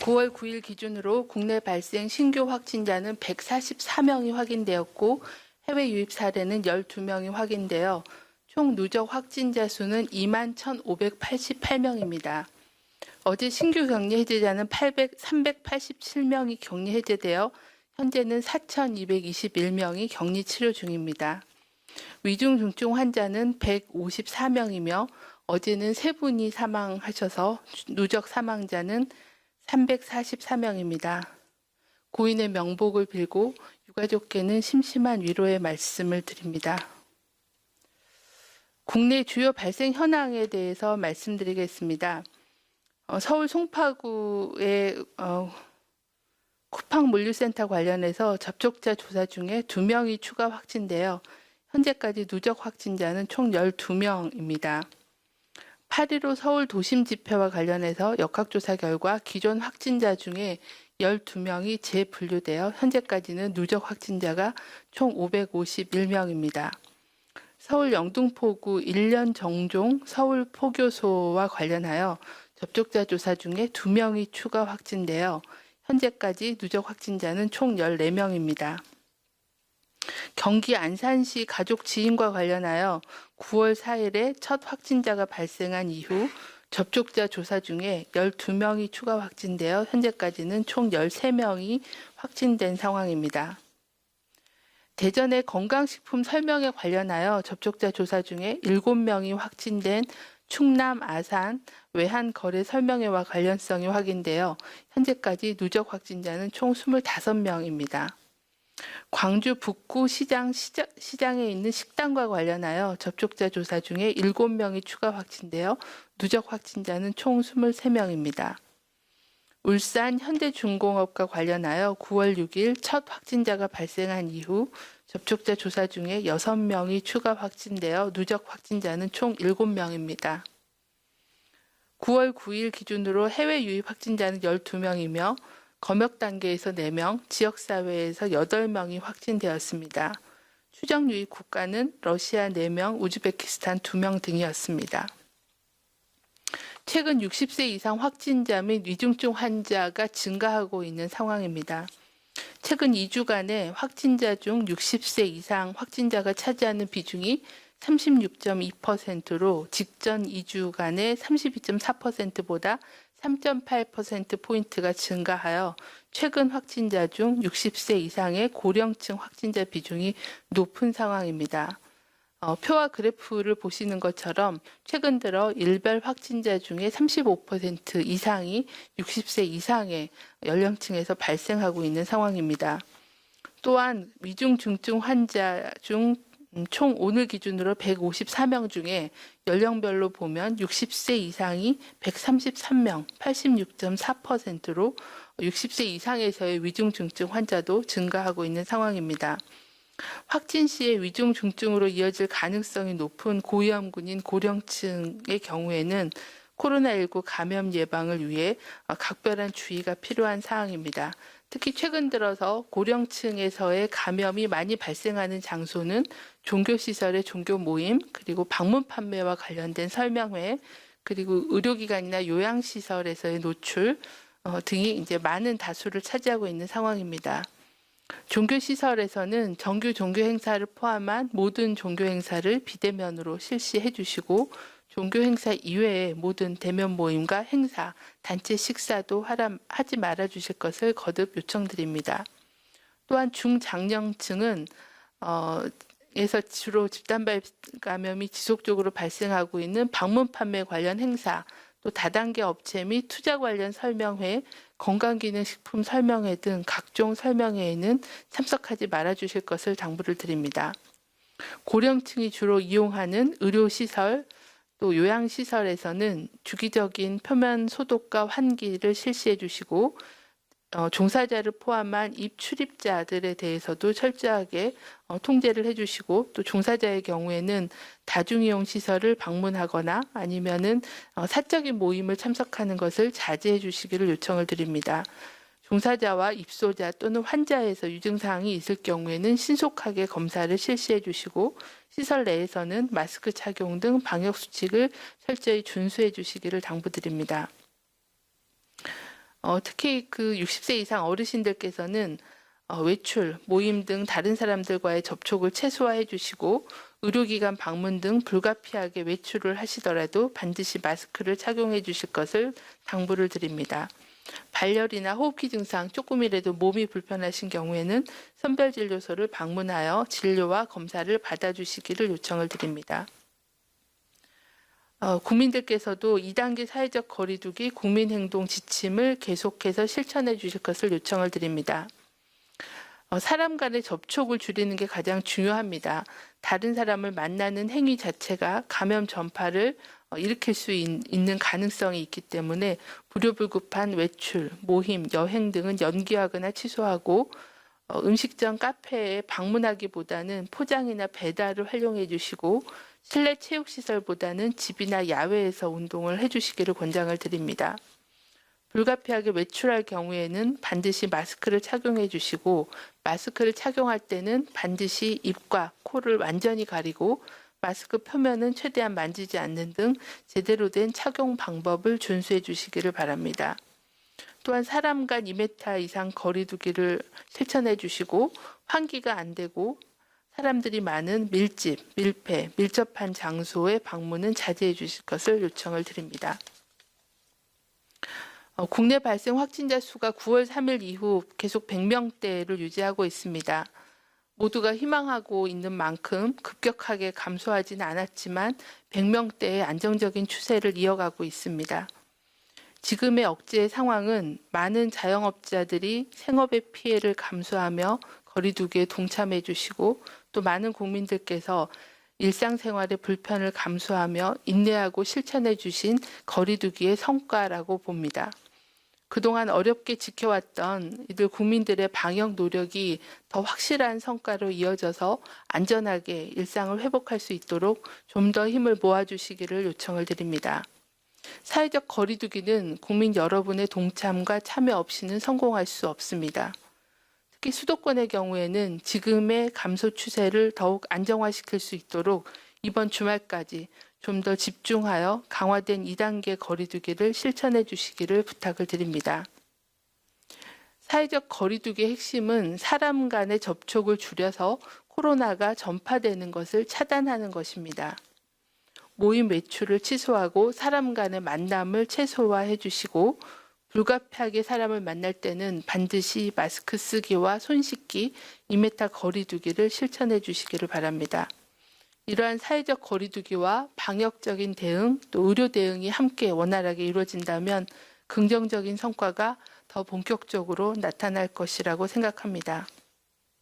9월 9일 기준으로 국내 발생 신규 확진자는 144명이 확인되었고 해외 유입 사례는 12명이 확인되어 총 누적 확진자 수는 21,588명입니다. 어제 신규 격리 해제자는 387명이 격리 해제되어 현재는 4,221명이 격리 치료 중입니다. 위중 중증 환자는 154명이며 어제는 3분이 사망하셔서 누적 사망자는 344명입니다. 고인의 명복을 빌고 유가족께는 심심한 위로의 말씀을 드립니다. 국내 주요 발생 현황에 대해서 말씀드리겠습니다. 서울 송파구의 쿠팡 물류센터 관련해서 접촉자 조사 중에 2명이 추가 확진되어 현재까지 누적 확진자는 총 12명입니다. 8.15 서울 도심 집회와 관련해서 역학조사 결과 기존 확진자 중에 12명이 재분류되어 현재까지는 누적 확진자가 총 551명입니다. 서울 영등포구 1년 정종 서울 포교소와 관련하여 접촉자 조사 중에 2명이 추가 확진되어 현재까지 누적 확진자는 총 14명입니다. 경기 안산시 가족 지인과 관련하여 9월 4일에 첫 확진자가 발생한 이후 접촉자 조사 중에 12명이 추가 확진되어 현재까지는 총 13명이 확진된 상황입니다. 대전의 건강식품 설명에 관련하여 접촉자 조사 중에 7명이 확진된 충남 아산 외환 거래 설명회와 관련성이 확인되어 현재까지 누적 확진자는 총 25명입니다. 광주 북구 시장에 있는 식당과 관련하여 접촉자 조사 중에 7명이 추가 확진되어 누적 확진자는 총 23명입니다. 울산 현대중공업과 관련하여 9월 6일 첫 확진자가 발생한 이후 접촉자 조사 중에 6명이 추가 확진되어 누적 확진자는 총 7명입니다. 9월 9일 기준으로 해외 유입 확진자는 12명이며 검역 단계에서 4명, 지역사회에서 8명이 확진되었습니다. 추정 유입 국가는 러시아 4명, 우즈베키스탄 2명 등이었습니다. 최근 60세 이상 확진자 및 위중증 환자가 증가하고 있는 상황입니다. 최근 2주간의 확진자 중 60세 이상 확진자가 차지하는 비중이 36.2%로 직전 2주간의 32.4%보다 3.8%포인트가 증가하여 최근 확진자 중 60세 이상의 고령층 확진자 비중이 높은 상황입니다. 표와 그래프를 보시는 것처럼 최근 들어 일별 확진자 중에 35% 이상이 60세 이상의 연령층에서 발생하고 있는 상황입니다. 또한 위중 중증 환자 중 총 오늘 기준으로 154명 중에 연령별로 보면 60세 이상이 133명, 86.4%로 60세 이상에서의 위중 중증 환자도 증가하고 있는 상황입니다. 확진 시에 위중 중증으로 이어질 가능성이 높은 고위험군인 고령층의 경우에는 코로나19 감염 예방을 위해 각별한 주의가 필요한 사항입니다. 특히 최근 들어서 고령층에서의 감염이 많이 발생하는 장소는 종교시설의 종교 모임, 그리고 방문 판매와 관련된 설명회, 그리고 의료기관이나 요양시설에서의 노출 등이 이제 많은 다수를 차지하고 있는 상황입니다. 종교시설에서는 정규 종교행사를 포함한 모든 종교행사를 비대면으로 실시해 주시고 종교행사 이외의 모든 대면 모임과 행사, 단체 식사도 하지 말아 주실 것을 거듭 요청드립니다. 또한 중장년층은 에서 주로 집단 감염이 지속적으로 발생하고 있는 방문 판매 관련 행사, 또 다단계 업체 및 투자 관련 설명회, 건강기능식품 설명회 등 각종 설명회에는 참석하지 말아 주실 것을 당부를 드립니다. 고령층이 주로 이용하는 의료시설, 또 요양시설에서는 주기적인 표면 소독과 환기를 실시해 주시고 종사자를 포함한 입출입자들에 대해서도 철저하게 통제를 해주시고 또 종사자의 경우에는 다중이용 시설을 방문하거나 아니면은 사적인 모임을 참석하는 것을 자제해 주시기를 요청을 드립니다. 종사자와 입소자 또는 환자에서 유증사항이 있을 경우에는 신속하게 검사를 실시해 주시고 시설 내에서는 마스크 착용 등 방역수칙을 철저히 준수해 주시기를 당부드립니다. 특히 그 60세 이상 어르신들께서는 외출, 모임 등 다른 사람들과의 접촉을 최소화해 주시고 의료기관 방문 등 불가피하게 외출을 하시더라도 반드시 마스크를 착용해 주실 것을 당부를 드립니다. 발열이나 호흡기 증상 조금이라도 몸이 불편하신 경우에는 선별진료소를 방문하여 진료와 검사를 받아주시기를 요청을 드립니다. 국민들께서도 2단계 사회적 거리두기 국민행동 지침을 계속해서 실천해 주실 것을 요청을 드립니다. 사람 간의 접촉을 줄이는 게 가장 중요합니다. 다른 사람을 만나는 행위 자체가 감염 전파를 일으킬 수 있는 가능성이 있기 때문에 불효불급한 외출, 모임, 여행 등은 연기하거나 취소하고 음식점, 카페에 방문하기보다는 포장이나 배달을 활용해 주시고 실내 체육시설보다는 집이나 야외에서 운동을 해주시기를 권장을 드립니다. 불가피하게 외출할 경우에는 반드시 마스크를 착용해 주시고 마스크를 착용할 때는 반드시 입과 코를 완전히 가리고 마스크 표면은 최대한 만지지 않는 등 제대로 된 착용 방법을 준수해 주시기를 바랍니다. 또한 사람 간 2m 이상 거리 두기를 실천해 주시고 환기가 안 되고 사람들이 많은 밀집, 밀폐, 밀접한 장소의 방문은 자제해 주실 것을 요청을 드립니다. 국내 발생 확진자 수가 9월 3일 이후 계속 100명대를 유지하고 있습니다. 모두가 희망하고 있는 만큼 급격하게 감소하지는 않았지만 100명대의 안정적인 추세를 이어가고 있습니다. 지금의 억제 상황은 많은 자영업자들이 생업의 피해를 감수하며 거리두기에 동참해 주시고 또 많은 국민들께서 일상생활의 불편을 감수하며 인내하고 실천해 주신 거리두기의 성과라고 봅니다. 그동안 어렵게 지켜왔던 이들 국민들의 방역 노력이 더 확실한 성과로 이어져서 안전하게 일상을 회복할 수 있도록 좀 더 힘을 모아주시기를 요청을 드립니다. 사회적 거리두기는 국민 여러분의 동참과 참여 없이는 성공할 수 없습니다. 특히 수도권의 경우에는 지금의 감소 추세를 더욱 안정화시킬 수 있도록 이번 주말까지 좀 더 집중하여 강화된 2단계 거리두기를 실천해 주시기를 부탁을 드립니다. 사회적 거리두기의 핵심은 사람 간의 접촉을 줄여서 코로나가 전파되는 것을 차단하는 것입니다. 모임 외출을 취소하고 사람 간의 만남을 최소화해 주시고 불가피하게 사람을 만날 때는 반드시 마스크 쓰기와 손 씻기, 2m 거리두기를 실천해 주시기를 바랍니다. 이러한 사회적 거리두기와 방역적인 대응, 또 의료 대응이 함께 원활하게 이루어진다면 긍정적인 성과가 더 본격적으로 나타날 것이라고 생각합니다.